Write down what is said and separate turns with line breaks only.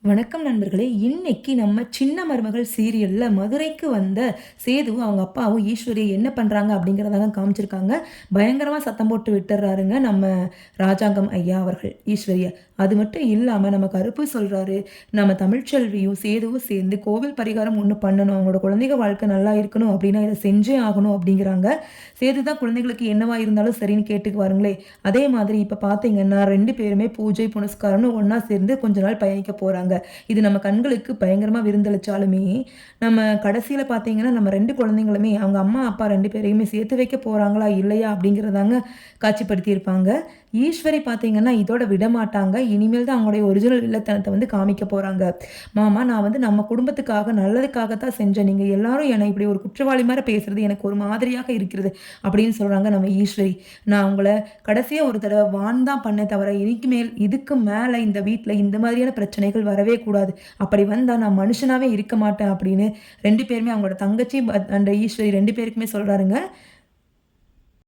வணக்கம் நண்பர்களே. இன்னைக்கு நம்ம சின்ன மருமகள் சீரியல்ல மதுரைக்கு வந்த சேதுவும், அவங்க அப்பாவும் ஈஸ்வரியை என்ன பண்றாங்க அப்படிங்கிறத தான் காமிச்சிருக்காங்க. பயங்கரமா சத்தம் போட்டு விட்டுர்றாருங்க நம்ம ராஜாங்கம் ஐயா அவர்கள் ஈஸ்வரிய. அது மட்டும் இல்லாம நம்ம கருப்பு சொல்றாரு, நம்ம தமிழ்ச்செல்வியும் சேதுவும் சேர்ந்து கோவில் பரிகாரம் ஒண்ணு பண்ணணும். அவங்களோட குழந்தைங்க வாழ்க்கை நல்லா இருக்கணும் அப்படின்னா இதை செஞ்சே ஆகணும் அப்படிங்கிறாங்க. சேது தான் குழந்தைகளுக்கு என்னவா இருந்தாலும் சரின்னு கேட்டுக்குவாருங்களே. அதே மாதிரி இப்ப பார்த்தீங்கன்னா 2 பேருமே பூஜை புனஸ்காரம்னு ஒண்ணா சேர்ந்து கொஞ்ச நாள் பயணிக்க போறாங்க. இது நம்ம கண்களுக்கு பயங்கரமா விருந்தளிச்சாலுமே, நம்ம கடைசியில பார்த்தீங்கன்னா, நம்ம 2 குழந்தைங்களுமே அவங்க அம்மா, அப்பா 2 பேரையுமே சேர்த்து வைக்க போறாங்களா? இல்லையா? அப்படிங்கிறதாங்க காட்சிப்படுத்தியிருப்பாங்க. ஈஸ்வரி பார்த்தீங்கன்னா, இதோட விடமாட்டாங்க. இனிமேல் தான் அவங்களுடைய ஒரிஜினல் வில்லத்தனத்த வந்து காமிக்க போறாங்க. மாமா நான் வந்து நம்ம குடும்பத்துக்காக, நல்லதுக்காக தான் செஞ்சேன். நீங்க எல்லாரும் என்னை இப்படி ஒரு குற்றவாளி மாரி பேசுறது எனக்கு ஒரு மாதிரியாக இருக்கிறது. அப்படின்னு சொல்றாங்க நம்ம ஈஸ்வரி. நான் உங்கள கடைசியா ஒரு தடவ வார்ன் தான் பண்ணேன் தவிர, இதுக்கு மேல இந்த வீட்ல இந்த மாதிரியான பிரச்சனைகள் வரவே கூடாது. அப்படி வந்தா நான் மனுஷனாவே இருக்க மாட்டேன் அப்படின்னு 2 பேருமே அவங்களோட தங்கச்சி அண்ட் ஈஸ்வரி 2 பேருக்குமே சொல்றாருங்க.